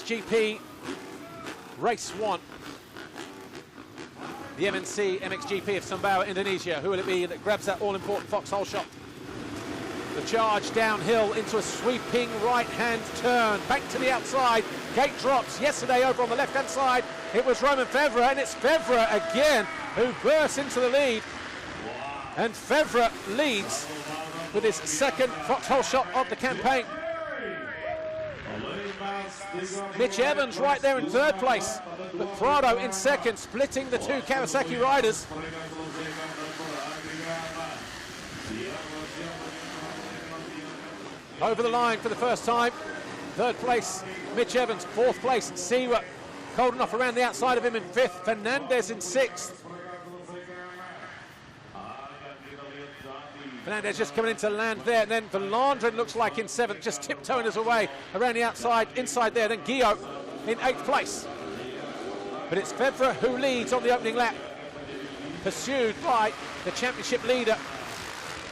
MXGP Race 1. The MXGP of Sumbawa, Indonesia. Who will it be that grabs that all-important foxhole shot? The charge downhill into a sweeping right-hand turn. Back to the outside. Gate drops. Yesterday over on the left-hand side, it was Romain Fevre, and it's Fevre again who bursts into the lead. And Fevre leads with his second foxhole shot of the campaign. Mitch Evans right there in third place, but Prado in second, splitting the two Kawasaki riders. Over the line for the first time. Third place, Mitch Evans. Fourth place, Siwa. Cold enough around the outside of him in fifth. Fernandez in sixth. Fernandez just coming into land there, and then Valandrin looks like in seventh, just tiptoeing his way around the outside, inside there, then Guillaume in eighth place. But it's Fevre who leads on the opening lap, pursued by the championship leader,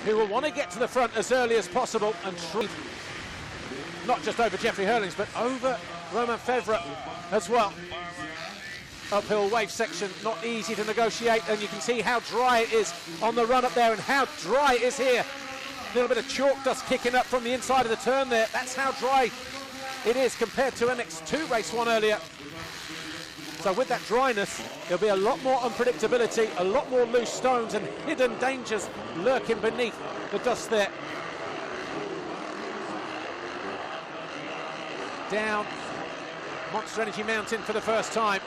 who will want to get to the front as early as possible and treat not just over Jeffrey Hurlings, but over Romain Fevre as well. Uphill wave section, not easy to negotiate, and you can see how dry it is on the run up there and how dry it is here. A little bit of chalk dust kicking up from the inside of the turn there. That's how dry it is compared to MX2 race 1 earlier. So with that dryness, there'll be a lot more unpredictability, a lot more loose stones and hidden dangers lurking beneath the dust there. Down Monster Energy Mountain for the first time.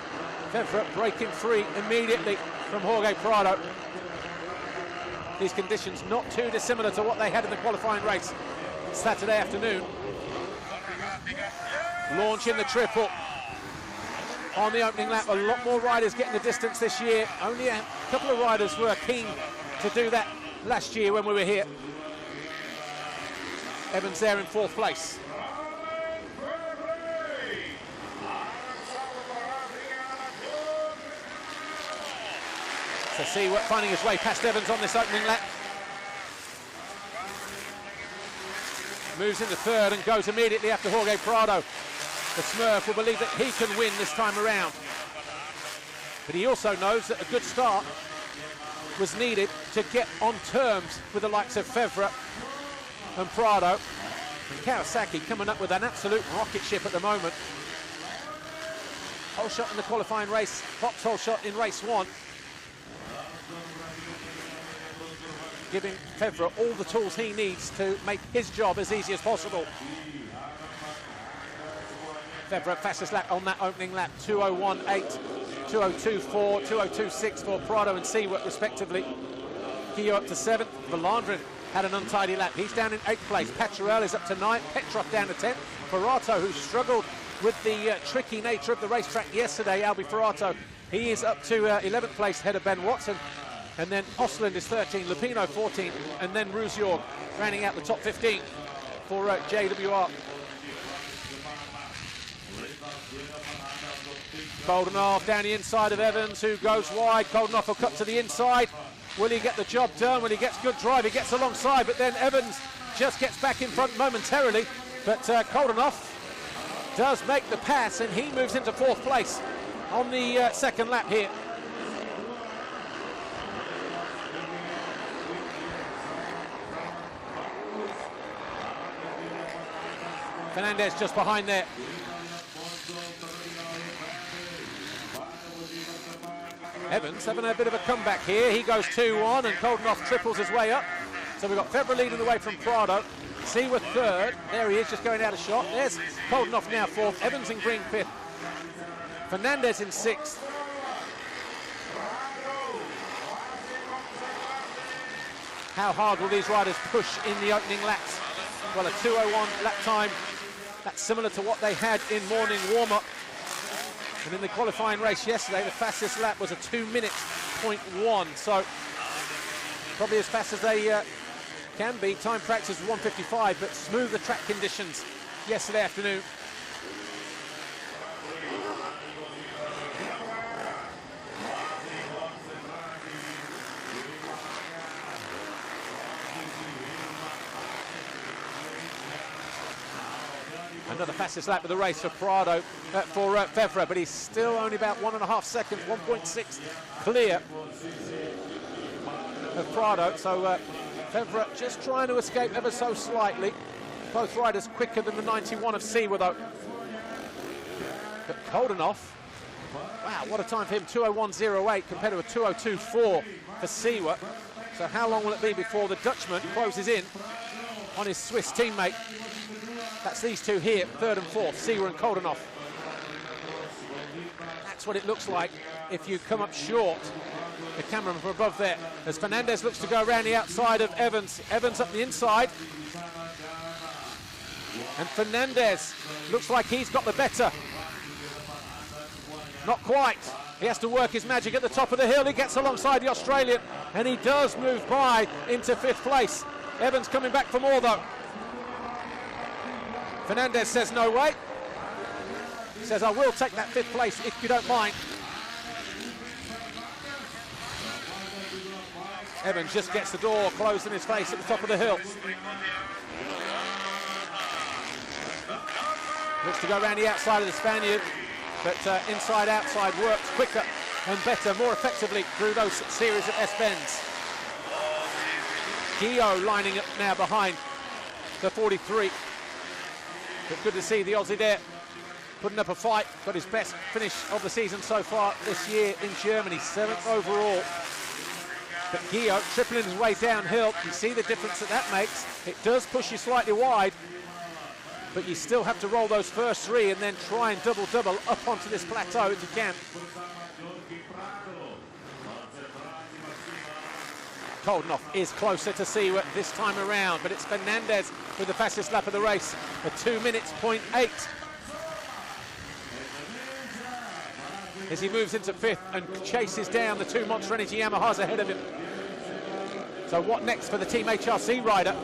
Fevre breaking free immediately from Jorge Prado. These conditions not too dissimilar to what they had in the qualifying race Saturday afternoon. Launching the triple on the opening lap. A lot more riders getting the distance this year. Only a couple of riders were keen to do that last year when we were here. Evans there in fourth place. So Siwa finding his way past Evans on this opening lap. Moves into third and goes immediately after Jorge Prado. The Smurf will believe that he can win this time around. But he also knows that a good start was needed to get on terms with the likes of Fevre and Prado. And Kawasaki coming up with an absolute rocket ship at the moment. Whole shot in the qualifying race, foxhole shot in race 1. Giving Fevre all the tools he needs to make his job as easy as possible. Fevre fastest lap on that opening lap, 2:01.8, 2:02.4, 2:02.6 for Prado and Siwa respectively. Kyo up to 7th. Valandrin had an untidy lap. He's down in 8th place. Paturel is up to 9th. Petrov down to 10th. Ferrato, who struggled with the tricky nature of the racetrack yesterday, Albi Ferrato, he is up to 11th place ahead of Ben Watson. And then Osland is 13, Lupino 14, and then Rousior rounding out the top 15 for JWR. Goldenhoff down the inside of Evans, who goes wide. Goldenhoff will cut to the inside. Will he get the job done? When he gets good drive, he gets alongside, but then Evans just gets back in front momentarily. But Goldenhoff does make the pass, and he moves into 4th place on the second lap here. Fernandez just behind there. Evans having a bit of a comeback here. He goes 2-1 and Goldenhoff triples his way up. So we've got Fevre leading the way from Prado. Siwa 3rd. There he is, just going out of shot. There's Goldenhoff now 4th. Evans in green 5th. Fernandez in 6th. How hard will these riders push in the opening laps? Well, a 2:01 lap time. That's similar to what they had in morning warm-up. And in the qualifying race yesterday, the fastest lap was a 2:01. So probably as fast as they can be. Time practice was 1:55, but smoother track conditions yesterday afternoon. Another fastest lap of the race for Prado, for Febvre, but he's still only about 1.5 seconds, 1.6 clear of Prado. So Febvre just trying to escape ever so slightly. Both riders quicker than the 91 of Siwa though. But Koldenhoff, wow, what a time for him, 2:01.08 compared to a 2:02.4 for Siwa. So how long will it be before the Dutchman closes in on his Swiss teammate? That's these two here, third and fourth, Siwa and Koldenhoff. That's what it looks like if you come up short. The cameraman from above there, as Fernandez looks to go around the outside of Evans. Evans up the inside. And Fernandez looks like he's got the better. Not quite. He has to work his magic at the top of the hill. He gets alongside the Australian, and he does move by into 5th place. Evans coming back for more though. Fernandez says no way. He says, I will take that 5th place if you don't mind. Evans just gets the door closed in his face at the top of the hill. Looks to go around the outside of the Spaniard, but inside-outside works quicker and better, more effectively through those series of S-bends. Guillaume lining up now behind the 43. But good to see the Aussie there putting up a fight. Got his best finish of the season so far this year in Germany, 7th overall. But Guillaume tripling his way downhill. You see the difference that makes. It does push you slightly wide, but you still have to roll those first 3 and then try and double up onto this plateau if you can. Koldenhoff is closer to Siwa this time around, but it's Fernandez with the fastest lap of the race, a 2 minutes, 0.8. As he moves into 5th and chases down the 2 Monster Energy Yamahas ahead of him. So what next for the Team HRC rider?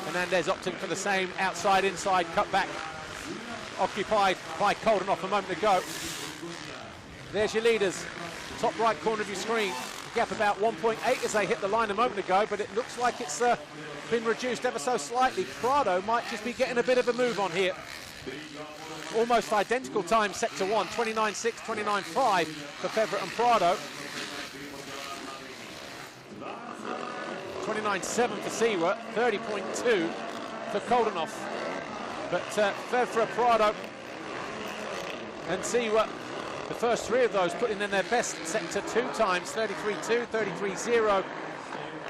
Fernandez opting for the same outside-inside cutback occupied by Koldenhoff a moment ago. There's your leaders, top right corner of your screen. Gap about 1.8 as they hit the line a moment ago, but it looks like it's been reduced ever so slightly. Prado might just be getting a bit of a move on here. Almost identical time, sector 1, 29.6, 29.5 for Febvre and Prado. 29.7 for Siwa, 30.2 for Koldenhoff. But Febvre, Prado and Siwa, the first 3 of those putting in their best sector 2 times, 33.2, 33.0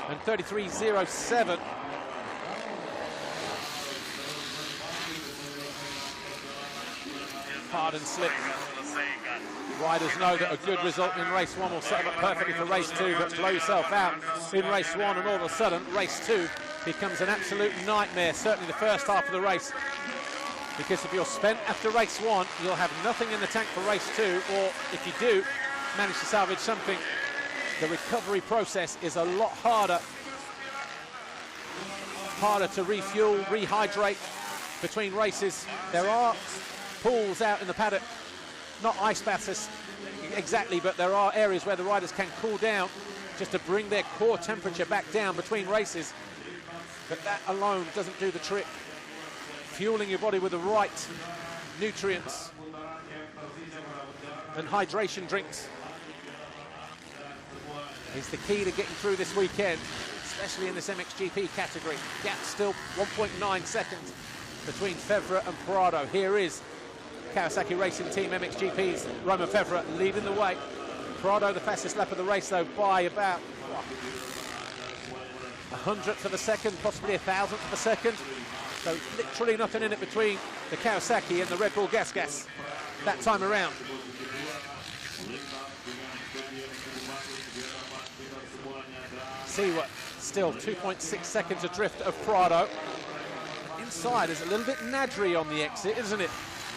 and 33.07. Hard and slip. Riders know that a good result in race 1 will set them up perfectly for race 2, but blow yourself out in race 1 and all of a sudden race 2 becomes an absolute nightmare, certainly the first half of the race, because if you're spent after race 1 you'll have nothing in the tank for race 2, or if you do manage to salvage something, the recovery process is a lot harder to refuel, rehydrate between races. There are pools out in the paddock, not ice baths exactly, but there are areas where the riders can cool down just to bring their core temperature back down between races. But that alone doesn't do the trick. Fueling your body with the right nutrients and hydration drinks is the key to getting through this weekend, especially in this MXGP category. Gap still 1.9 seconds between Febvre and Prado. Here is Kawasaki Racing Team MXGP's Romain Febvre leading the way. Prado the fastest lap of the race though by about 100th of a second, possibly 1,000th of a second. So literally nothing in it between the Kawasaki and the Red Bull Gas that time around. Siwa still 2.6 seconds adrift of Prado. Inside is a little bit nadry on the exit, isn't it?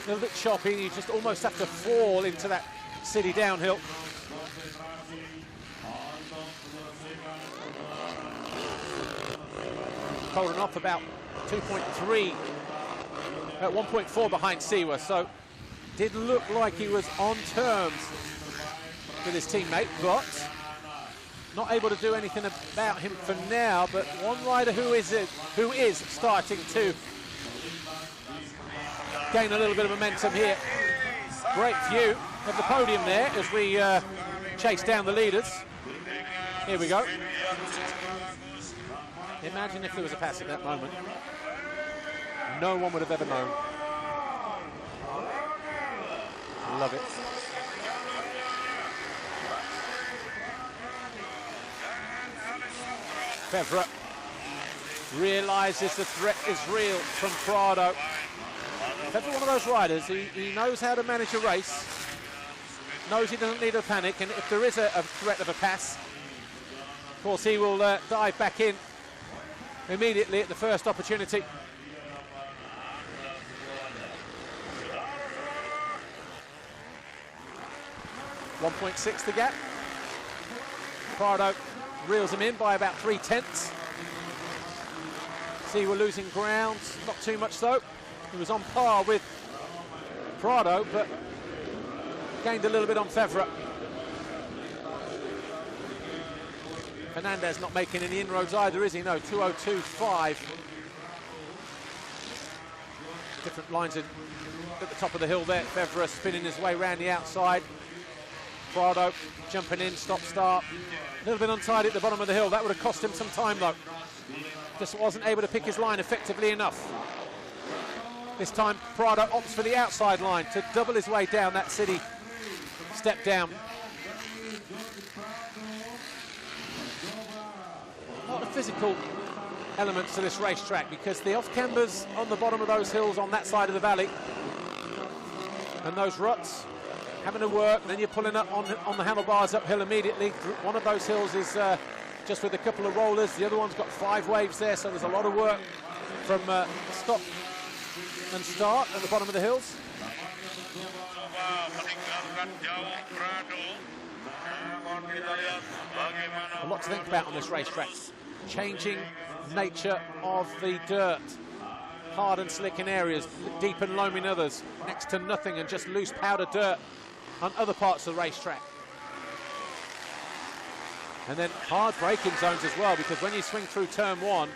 A little bit choppy. You just almost have to fall into that city downhill. Koldenhoff about 2.3, 1.4 behind Siwa, so did look like he was on terms with his teammate, but not able to do anything about him for now, but one rider who is starting to gain a little bit of momentum here. Great view of the podium there as we chase down the leaders. Here we go. Imagine if there was a pass at that moment. No one would have ever known. Love it. Fevre realises the threat is real from Prado. Fevre, one of those riders, he knows how to manage a race, knows he doesn't need to panic, and if there is a threat of a pass, of course he will dive back in immediately at the first opportunity. .6 the gap. Prado reels him in by about 3/10. See, we're losing ground, not too much though. He was on par with Prado, but gained a little bit on Fevre. Fernandez not making any inroads either, is he? No, 2:02.5. Different lines at the top of the hill there. Fevre spinning his way around the outside. Prado jumping in, stop-start. A little bit untidy at the bottom of the hill. That would have cost him some time though. Just wasn't able to pick his line effectively enough. This time Prado opts for the outside line to double his way down that city step down. A lot of physical elements to this racetrack because the off-cambers on the bottom of those hills on that side of the valley and those ruts having to work, then you're pulling up on the handlebars uphill immediately. One of those hills is just with a couple of rollers, the other one's got 5 waves there, so there's a lot of work from stop and start at the bottom of the hills. A lot to think about on this racetrack. Changing nature of the dirt. Hard and slick in areas, deep and loam in others, next to nothing and just loose powder dirt on other parts of the racetrack. And then hard braking zones as well, because when you swing through turn 1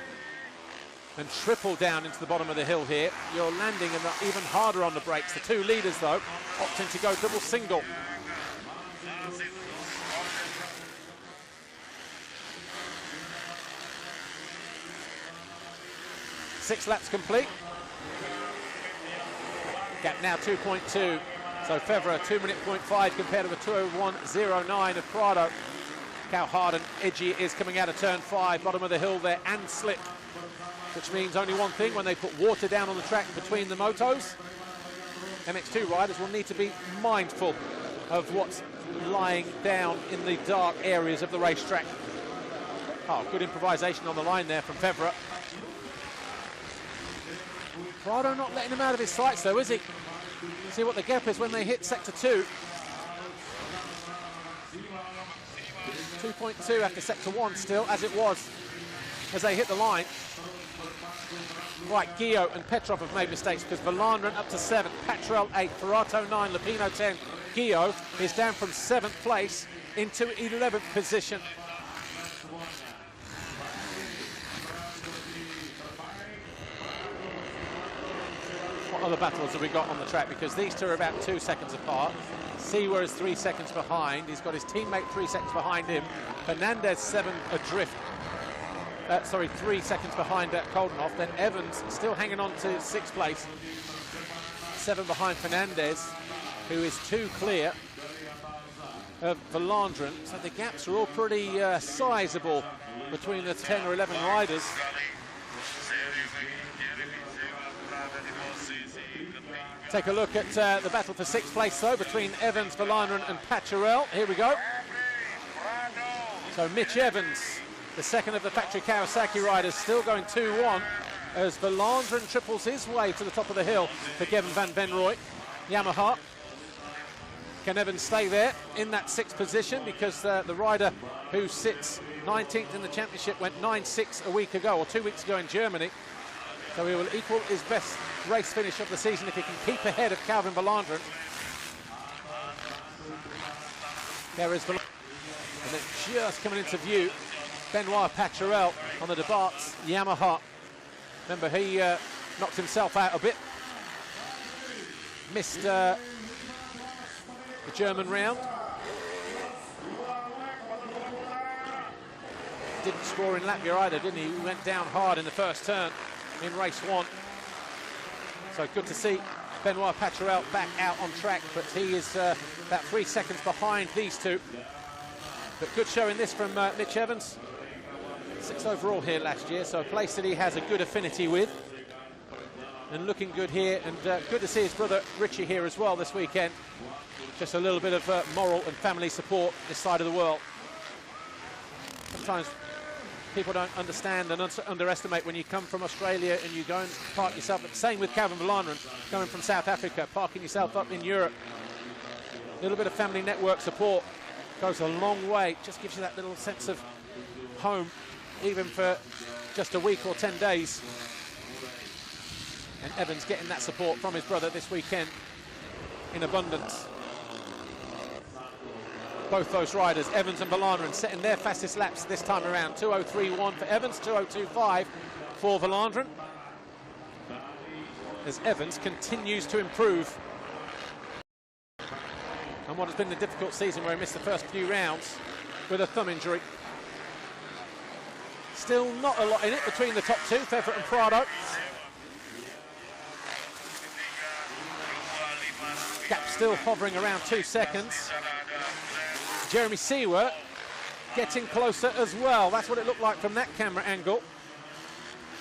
and triple down into the bottom of the hill here, you're landing even harder on the brakes. The 2 leaders though opting to go double single. Six laps complete. Gap now 2.2. So Fevre 2:05 compared to the 2:01.09 of Prado. Look how hard and edgy it is coming out of turn 5, bottom of the hill there, and slip. Which means only one thing: when they put water down on the track between the motos, MX2 riders will need to be mindful of what's lying down in the dark areas of the racetrack. Oh, good improvisation on the line there from Fevre. Prado not letting him out of his sights though, is he? See what the gap is when they hit sector 2. 2.2 after sector 1 still, as it was as they hit the line. Right, Guillot and Petrov have made mistakes because Valandrin up to 7th, Patrel 8th, Ferrato 9, Lupino 10. Guillot is down from 7th place into 11th position. What other battles have we got on the track? Because these two are about 2 seconds apart. Seawer is 3 seconds behind. He's got his teammate 3 seconds behind him. Fernandez 7 adrift. 3 seconds behind Koldenhoff. Then Evans still hanging on to 6th place. 7 behind Fernandez, who is 2 clear of Valandrin. So the gaps are all pretty sizable between the 10 or 11 riders. Take a look at the battle for 6th place though between Evans, Valandrin and Patrel. Here we go. So Mitch Evans, the second of the factory Kawasaki riders, still going 2-1 as Valandrin triples his way to the top of the hill for Gavin van Venrooy. Yamaha. Can Evans stay there in that 6th position, because the rider who sits 19th in the championship went 9-6 a week ago, or 2 weeks ago in Germany. So he will equal his best race finish of the season if he can keep ahead of Calvin Valandrin. There is Valandrin. And then just coming into view. Benoit Paturel on the Debarts Yamaha. Remember, he knocked himself out a bit. Missed the German round. Didn't score in Latvia either, didn't he? He went down hard in the first turn in race 1. So good to see Benoit Paturel back out on track, but he is about 3 seconds behind these two. But good showing this from Mitch Evans. 6th overall here last year, so a place that he has a good affinity with. And looking good here, and good to see his brother Richie here as well this weekend. Just a little bit of moral and family support this side of the world. Sometimes people don't understand and underestimate when you come from Australia and you go and park yourself. But same with Calvin Vallanderen, coming from South Africa, parking yourself up in Europe. A little bit of family network support goes a long way. Just gives you that little sense of home, even for just a week or 10 days. And Evans getting that support from his brother this weekend in abundance. Both those riders, Evans and Vallanderen, setting their fastest laps this time around. 2:03.1 for Evans, 2:02.5 for Vallanderen. As Evans continues to improve. And what has been a difficult season where he missed the first few rounds with a thumb injury. Still not a lot in it between the top two, Fevre and Prado. Gap still hovering around 2 seconds. Jeremy Seewer getting closer as well. That's what it looked like from that camera angle.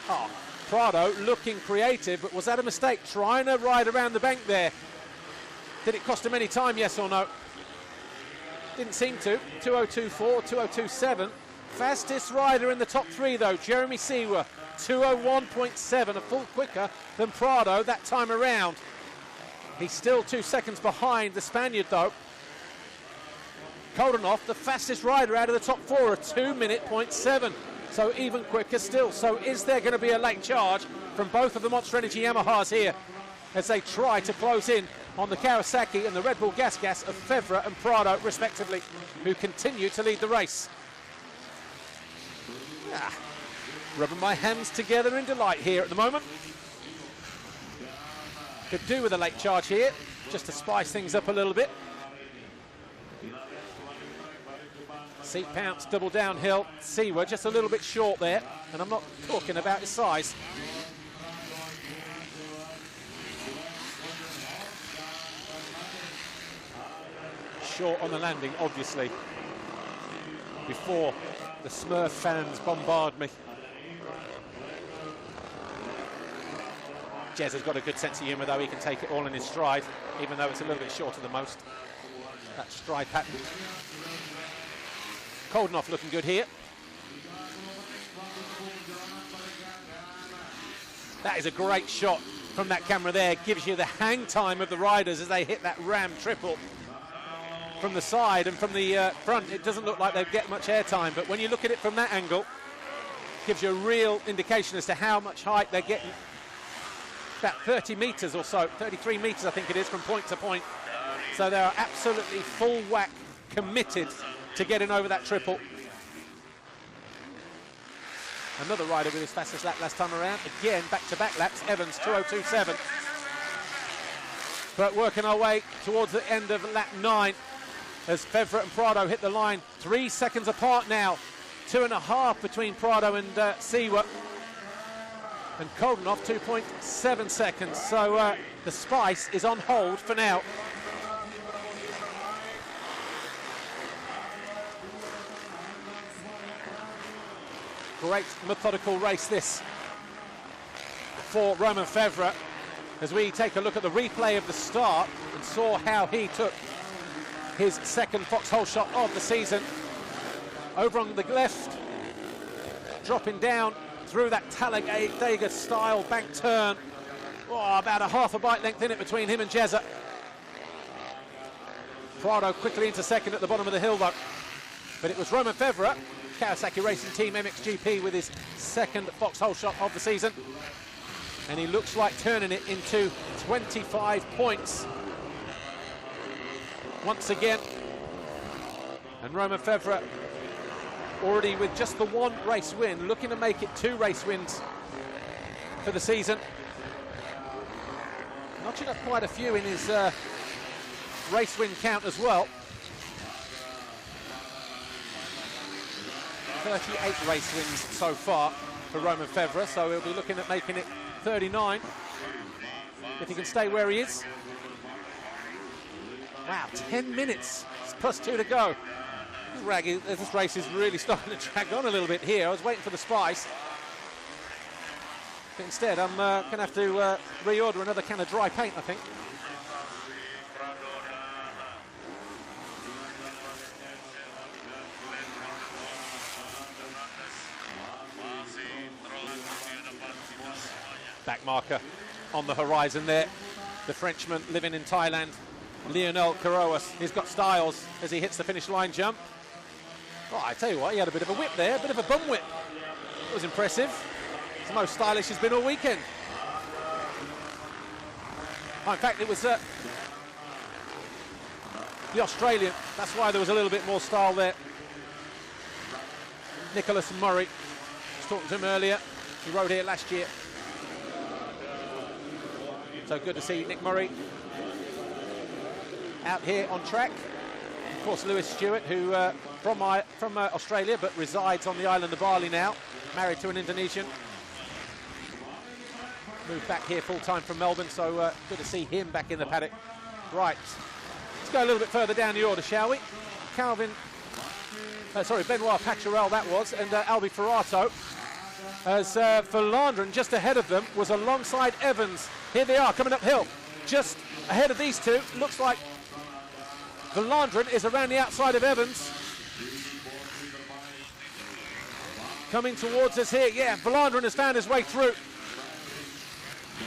Oh, Prado looking creative, but was that a mistake? Trying to ride around the bank there. Did it cost him any time, yes or no? Didn't seem to. 2:02.4, 2:02.7. Fastest rider in the top three, though, Jeremy Seewer. 2:01.7, a full quicker than Prado that time around. He's still 2 seconds behind the Spaniard, though. Koldenhoff, the fastest rider out of the top four, a 2:00.7. So even quicker still. So is there going to be a late charge from both of the Monster Energy Yamahas here as they try to close in on the Kawasaki and the Red Bull Gas of Fevre and Prado, respectively, who continue to lead the race? Rubbing my hands together in delight here at the moment. Could do with a late charge here, just to spice things up a little bit. Seat Pounce, double downhill. Seewer just a little bit short there, and I'm not talking about his size. Short on the landing, obviously, before the Smurf fans bombard me. Jez has got a good sense of humour, though. He can take it all in his stride, even though it's a little bit shorter than most. That stride pattern. Koldenhoff looking good here. That is a great shot from that camera there. Gives you the hang time of the riders as they hit that ram triple. From the side and from the front, it doesn't look like they get much air time, but when you look at it from that angle, gives you a real indication as to how much height they're getting. About 30 metres or so, 33 metres I think it is, from point to point. So they are absolutely full whack, committed to getting over that triple. Another rider with his fastest lap last time around. Again, back-to-back laps, Evans, 2:02.7. But working our way towards the end of lap 9 as Fevre and Prado hit the line. 3 seconds apart now. 2.5 between Prado and Seewer. And Koldenhoff, 2.7 seconds. So the spice is on hold for now. Great methodical race this for Romain Fevre, as we take a look at the replay of the start and saw how he took his second foxhole shot of the season. Over on the left, dropping down through that Talladega style bank turn. Oh, about a half a bike length in it between him and Jezza. Prado quickly into second at the bottom of the hill though. But it was Romain Fevre, Kawasaki Racing Team MXGP, with his second foxhole shot of the season. And he looks like turning it into 25 points once again. And Romain Fevre already with just the one race win, looking to make it 2 race wins for the season. Notching up quite a few in his race win count as well. 38 race wins so far for Romain Febvre, so he'll be looking at making it 39 if he can stay where he is. Wow, 10 minutes plus 2 to go. This race is really starting to drag on a little bit here. I was waiting for the spice, but instead I'm going to have to reorder another can of dry paint, I think. Back marker on the horizon there. The Frenchman living in Thailand, Lionel Caroas. He's got styles as he hits the finish line jump. Oh, I tell you what, he had a bit of a whip there, a bit of a bum whip. It was impressive. It's the most stylish he's been all weekend. Oh, in fact, it was the Australian. That's why there was a little bit more style there. Nicholas Murray. I was talking to him earlier. He rode here last year. So good to see Nick Murray out here on track. Of course, Lewis Stewart, who from Australia, but resides on the island of Bali now, married to an Indonesian. Moved back here full-time from Melbourne, so good to see him back in the paddock. Right, let's go a little bit further down the order, shall we? Benoit Pacharel that was, and Albi Ferrato. As Verlandren, just ahead of them, was alongside Evans. Here they are, coming uphill. Just ahead of these two, looks like Verlandren is around the outside of Evans. Coming towards us here. Yeah, Verlandren has found his way through.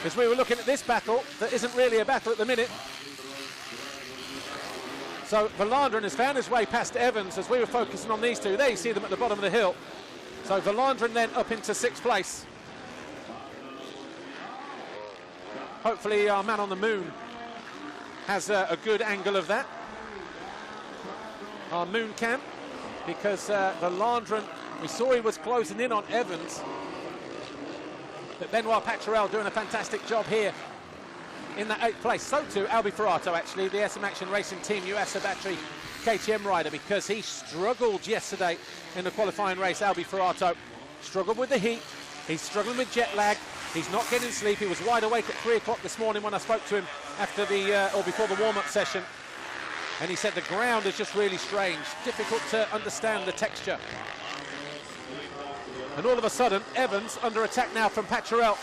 As we were looking at this battle, that isn't really a battle at the minute. So Verlandren has found his way past Evans as we were focusing on these two. There you see them at the bottom of the hill. So Verlandren then up into 6th place. Hopefully our man on the moon has a good angle of that. Our moon cam, because Verlandren, we saw he was closing in on Evans. But Benoit Pacharel doing a fantastic job here in that 8th place. So too Albi Ferrato, actually, the SM Action Racing Team US battery KTM rider, because he struggled yesterday in the qualifying race. Albi Ferrato struggled with the heat. He's struggling with jet lag. He's not getting sleep. He was wide awake at 3 o'clock this morning when I spoke to him after the or before the warm-up session, and he said the ground is just really strange, difficult to understand the texture. And all of a sudden, Evans under attack now from Pacharel.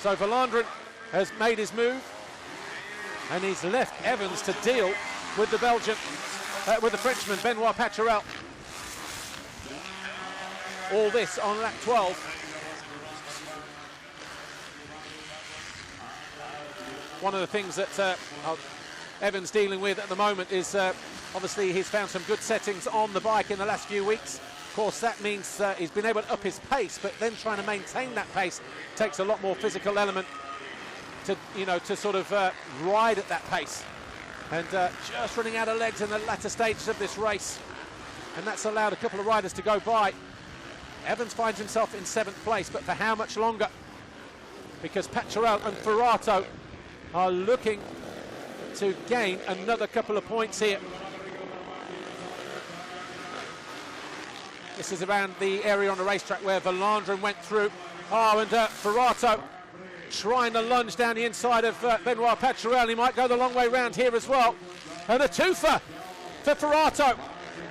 So Verlandren has made his move, and he's left Evans to deal with the Belgian, with the Frenchman, Benoit Pacharel. All this on lap 12. One of the things that Evans dealing with at the moment is obviously he's found some good settings on the bike in the last few weeks. Of course, that means he's been able to up his pace, but then trying to maintain that pace takes a lot more physical element to, to sort of ride at that pace. And just running out of legs in the latter stages of this race, and that's allowed a couple of riders to go by. Evans finds himself in 7th place, but for how much longer? Because Pacharel and Ferrato are looking to gain another couple of points here. This is around the area on the racetrack where Verlandren went through. Oh, and Ferrato trying to lunge down the inside of Benoit Pacharel. He might go the long way round here as well. And a twofer for Ferrato.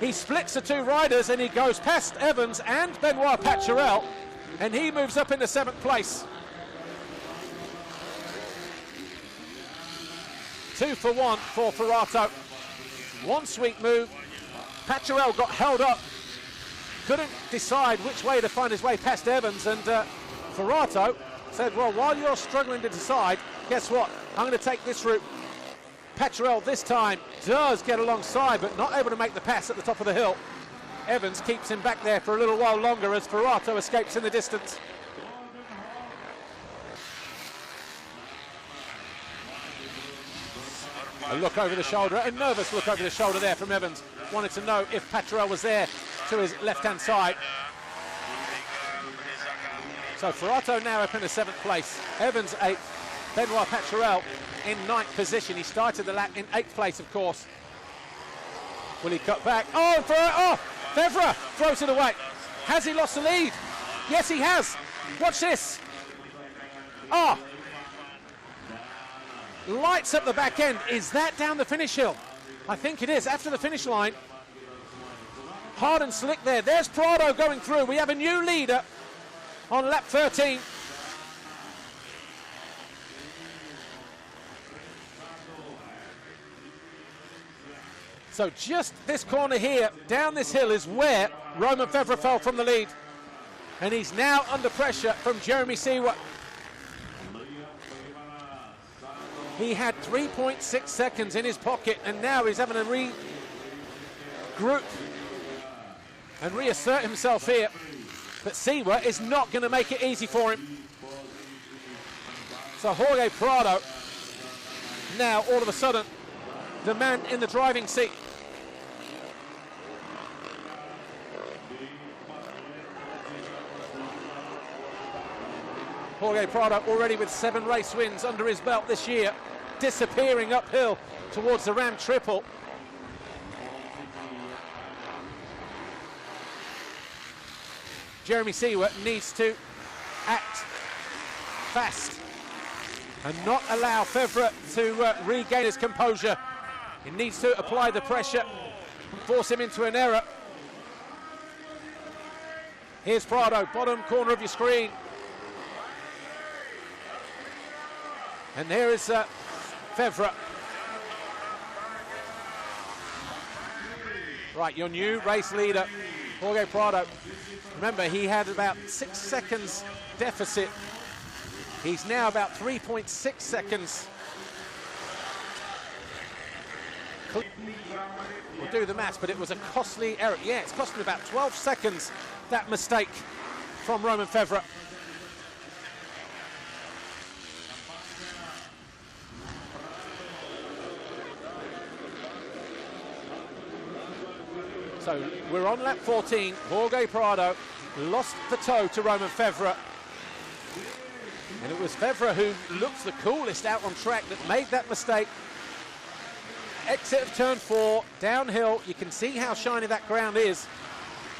He splits the two riders and he goes past Evans and Benoit Pacharel, and he moves up into 7th place. 2 for 1 for Ferrato. One sweet move. Pacharel got held up, couldn't decide which way to find his way past Evans, and Ferrato said, well, while you're struggling to decide, guess what? I'm going to take this route. Pacharel this time does get alongside, but not able to make the pass at the top of the hill. Evans keeps him back there for a little while longer as Ferrato escapes in the distance. A look over the shoulder, a nervous look over the shoulder there from Evans. Wanted to know if Pacharel was there to his left-hand side. So Ferrato now up in the 7th place. Evans 8th. Benoit Paturel in 9th position. He started the lap in 8th place, of course. Will he cut back? Oh, Febvre throws it away. Has he lost the lead? Yes, he has. Watch this. Lights up the back end. Is that down the finish hill? I think it is. After the finish line. Hard and slick there. There's Prado going through. We have a new leader on lap 13. So just this corner here, down this hill, is where Romain Febvre fell from the lead. And he's now under pressure from Jeremy Seewer. He had 3.6 seconds in his pocket, and now he's having to regroup and reassert himself here. But Seewer is not going to make it easy for him. So Jorge Prado, now all of a sudden, the man in the driving seat. Jorge Prado already with 7 race wins under his belt this year, disappearing uphill towards the Ram Triple. Jeremy Seewer needs to act fast and not allow Febvre to regain his composure. He needs to apply the pressure and force him into an error. Here's Prado, bottom corner of your screen. And here is Febvre. Right, your new race leader, Jorge Prado. Remember, he had about 6 seconds deficit. He's now about 3.6 seconds. We'll do the maths, but it was a costly error. Yeah, it's cost him about 12 seconds, that mistake from Romain Febvre. So we're on lap 14. Jorge Prado lost the toe to Romain Febvre. And it was Febvre who looked the coolest out on track that made that mistake. Exit of turn 4, downhill. You can see how shiny that ground is.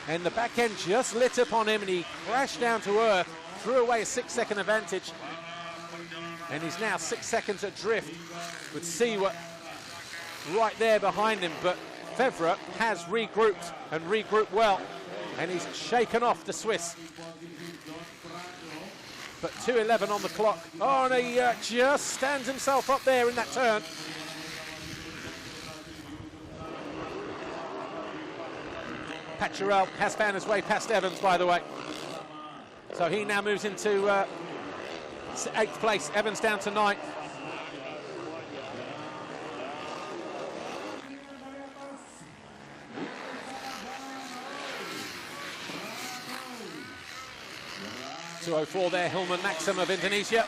And the back end just lit up on him and he crashed down to earth, threw away a 6-second advantage. And he's now 6 seconds adrift with Seewer right there behind him. But Febvre has regrouped and regrouped well, and he's shaken off the Swiss. But 2:11 on the clock. Oh, and he just stands himself up there in that turn. Paturel has found his way past Evans, by the way. So he now moves into 8th place. Evans down to 9th. .204 there, Hilman Maxim of Indonesia.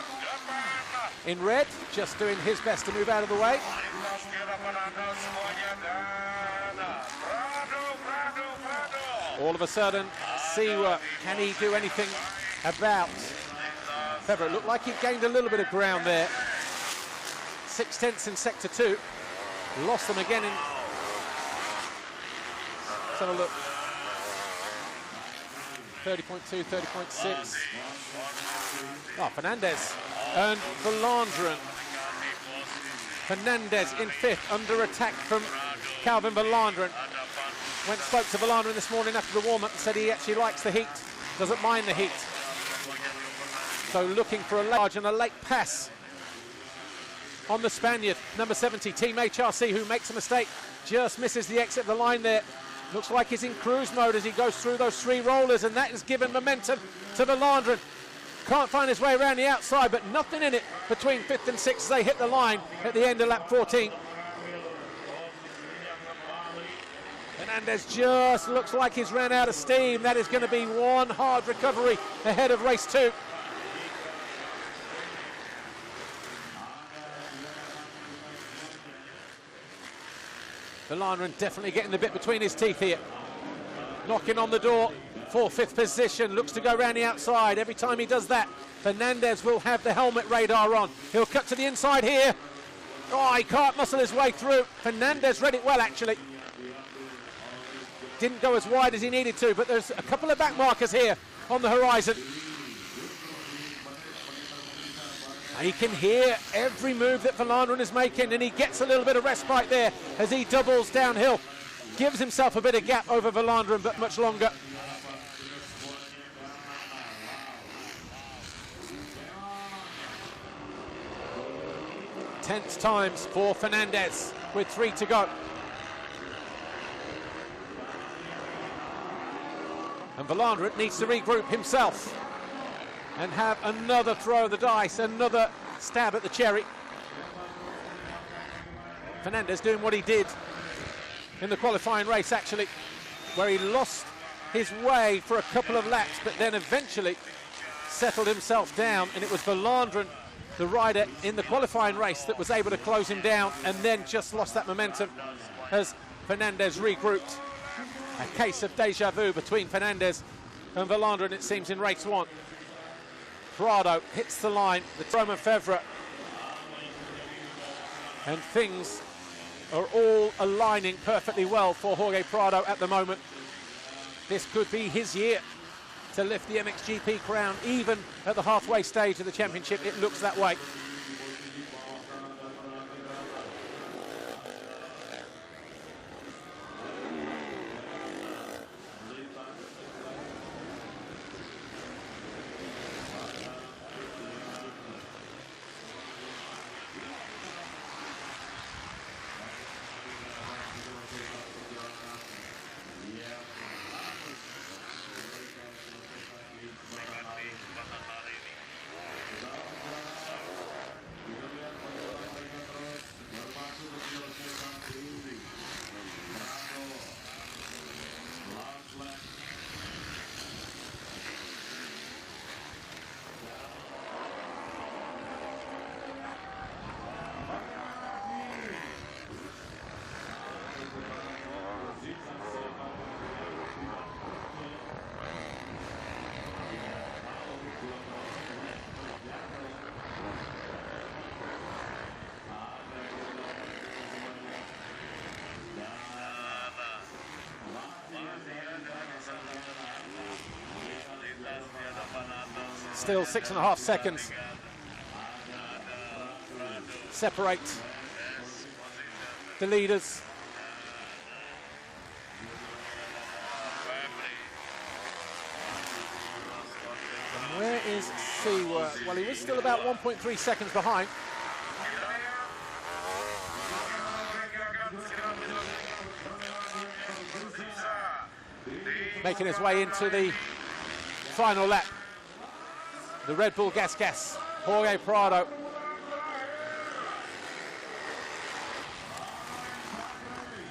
In red, just doing his best to move out of the way. All of a sudden, Seewer, can he do anything about Febvre? It looked like he gained a little bit of ground there. 6/10 in sector 2. Lost them again in... Let's have a look. 30.2, 30.6. Oh, Fernandez and Valandren. Fernandez in 5th, under attack from Calvin Valandren. Spoke to Valandren this morning after the warm-up and said he actually likes the heat, doesn't mind the heat. So looking for a large and a late pass on the Spaniard, number 70, Team HRC, who makes a mistake, just misses the exit of the line there. Looks like he's in cruise mode as he goes through those 3 rollers, and that has given momentum to Valandren. Can't find his way around the outside, but nothing in it between 5th and 6th as they hit the line at the end of lap 14. Fernandez just looks like he's ran out of steam. That is going to be one hard recovery ahead of race 2. Valandren definitely getting the bit between his teeth here. knocking on the door for 5th position, looks to go around the outside. Every time he does that, Fernandez will have the helmet radar on. He'll cut to the inside here. Oh, he can't muscle his way through. Fernandez read it well, actually. Didn't go as wide as he needed to, but there's a couple of back markers here on the horizon. He can hear every move that Verlanderen is making, and he gets a little bit of respite there as he doubles downhill. Gives himself a bit of gap over Verlanderen, but much longer. Tense times for Fernandez with 3 to go. And Verlanderen needs to regroup himself and have another throw of the dice, another stab at the cherry. Fernandez doing what he did in the qualifying race, actually, where he lost his way for a couple of laps, but then eventually settled himself down, and it was Verlanderen, the rider in the qualifying race, that was able to close him down and then just lost that momentum as Fernandez regrouped. A case of deja vu between Fernandez and Verlanderen, it seems, in race 1. Prado hits the line, the Roman Fevre, and things are all aligning perfectly well for Jorge Prado at the moment. This could be his year to lift the MXGP crown. Even at the halfway stage of the championship, it looks that way. Still 6.5 seconds separate the leaders. And where is Seaworth? Well, he was still about 1.3 seconds behind. Making his way into the final lap. The Red Bull Gas, Jorge Prado.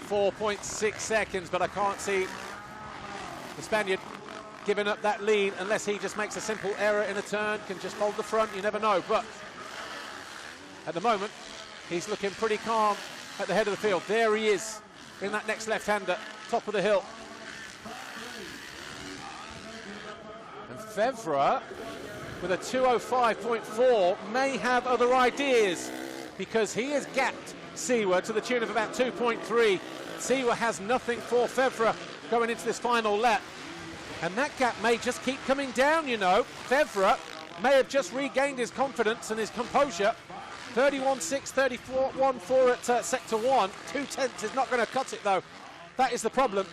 .6 seconds, but I can't see the Spaniard giving up that lead unless he just makes a simple error in a turn, can just hold the front, you never know. But at the moment, he's looking pretty calm at the head of the field. There he is in that next left-hander, top of the hill. And Fevre, with a 2:05.4, may have other ideas, because he has gapped Seaworth to the tune of about 2.3. Seaworth has nothing for Fevre going into this final lap, and that gap may just keep coming down, you know. Fevre may have just regained his confidence and his composure. 31.6, 34.14 at sector 1. 2/10 is not going to cut it, though. That is the problem.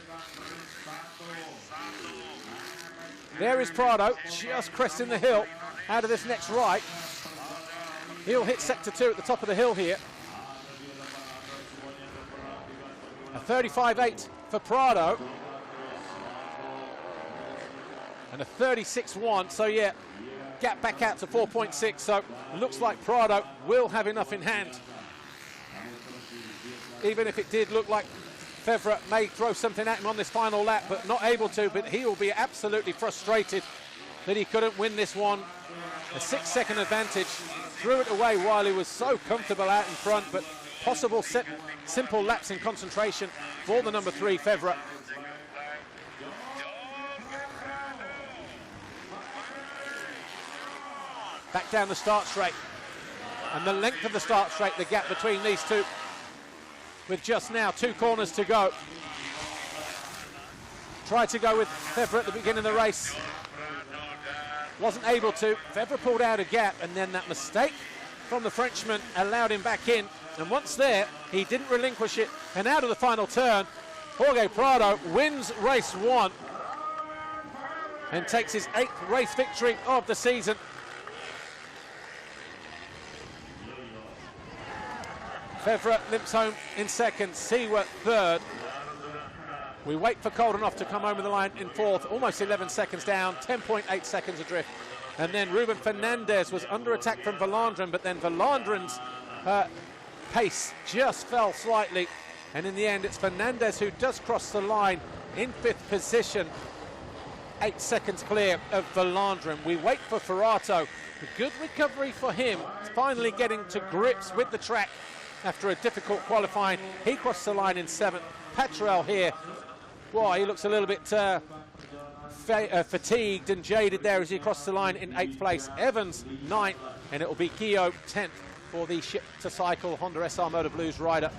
There is Prado, just cresting the hill out of this next right. He'll hit sector 2 at the top of the hill here. A 35.8 for Prado. And a 36.1, so yeah, gap back out to 4.6, so looks like Prado will have enough in hand. Even if it did look like Fevre may throw something at him on this final lap, but not able to, but he will be absolutely frustrated that he couldn't win this one. A 6-second advantage, threw it away while he was so comfortable out in front, but possible simple lapse in concentration for the number 3, Fevre. Back down the start straight. And the length of the start straight, the gap between these two, with just now 2 corners to go. Tried to go with Febvre at the beginning of the race. Wasn't able to. Febvre pulled out a gap, and then that mistake from the Frenchman allowed him back in. And once there, he didn't relinquish it. And out of the final turn, Jorge Prado wins race 1 and takes his 8th race victory of the season. Febvre limps home in 2nd, Siwa 3rd. We wait for Koldenhoff to come over the line in 4th, almost 11 seconds down, 10.8 seconds adrift. And then Ruben Fernandez was under attack from Valandren, but then Valandren's pace just fell slightly. And in the end, it's Fernandez who does cross the line in 5th position, 8 seconds clear of Valandren. We wait for Ferrato. A good recovery for him, finally getting to grips with the track after a difficult qualifying. He crossed the line in 7th. Patrell here, boy, he looks a little bit fatigued and jaded there as he crossed the line in 8th place. Evans 9th, and it will be Guillaume 10th for the Ship to Cycle Honda SR Motor Blues rider.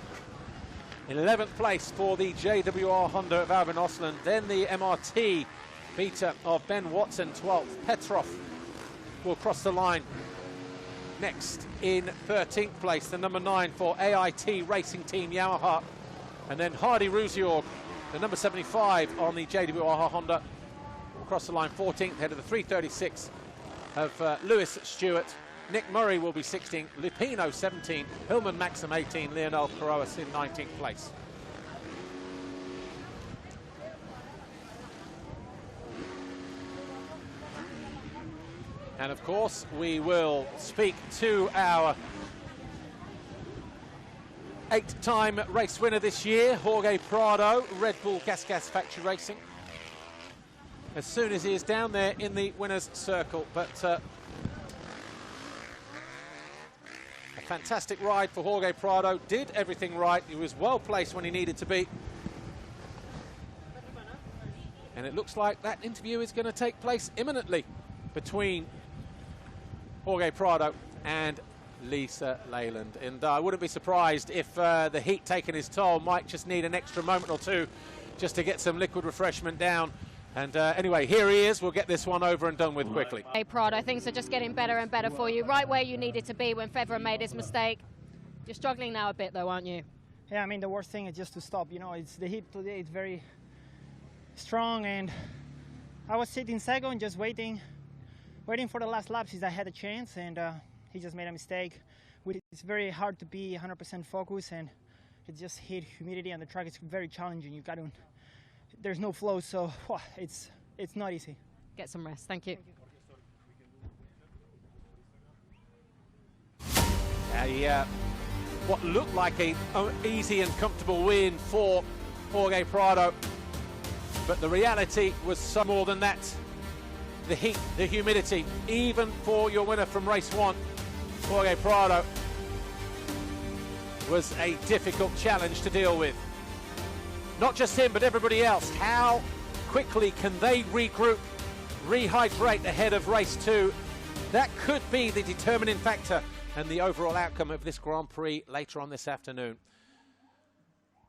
11th place for the JWR Honda of Albin Osland. Then the MRT Beta of Ben Watson, 12th. Petrov will cross the line next in 13th place. The number 9 for AIT Racing Team Yamaha. And then Hardy Ruziorg, the number 75 on the JWR Honda, will cross the line 14th, ahead of the 336 of Lewis Stewart. Nick Murray will be 16th, Lupino 17th, Hillman Maxim 18th, Leonel Carroas in 19th place. And of course, we will speak to our 8-time race winner this year, Jorge Prado, Red Bull Gas Factory Racing, as soon as he is down there in the winner's circle. But a fantastic ride for Jorge Prado, did everything right. He was well placed when he needed to be. And it looks like that interview is going to take place imminently between Jorge Prado and Lisa Leyland. And I wouldn't be surprised if the heat taking his toll, might just need an extra moment or two just to get some liquid refreshment down. And anyway, here he is. We'll get this one over and done with quickly. Hey, Prado, things are just getting better and better for you, right where you needed to be when Febvre made his mistake. You're struggling now a bit though, aren't you? Yeah, I mean, the worst thing is just to stop. You know, it's the heat today, it's very strong, and I was sitting second, just waiting for the last lap since I had a chance, and he just made a mistake. It's very hard to be 100% focused, and it just hit humidity on the track. It's very challenging. You got to, there's no flow, so it's not easy. Get some rest. Thank you. What looked like an easy and comfortable win for Jorge Prado, but the reality was so more than that. The heat, the humidity, even for your winner from race 1, Jorge Prado, was a difficult challenge to deal with. Not just him, but everybody else. How quickly can they regroup, rehydrate ahead of race 2? That could be the determining factor and the overall outcome of this Grand Prix later on this afternoon.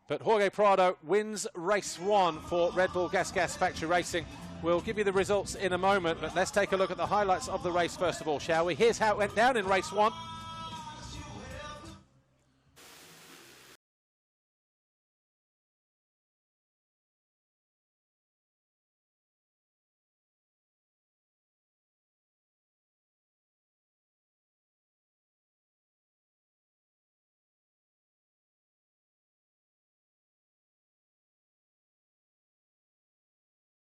But Jorge Prado wins race 1 for Red Bull Gas Factory Racing. We'll give you the results in a moment, but let's take a look at the highlights of the race first of all, shall we? Here's how it went down in race 1.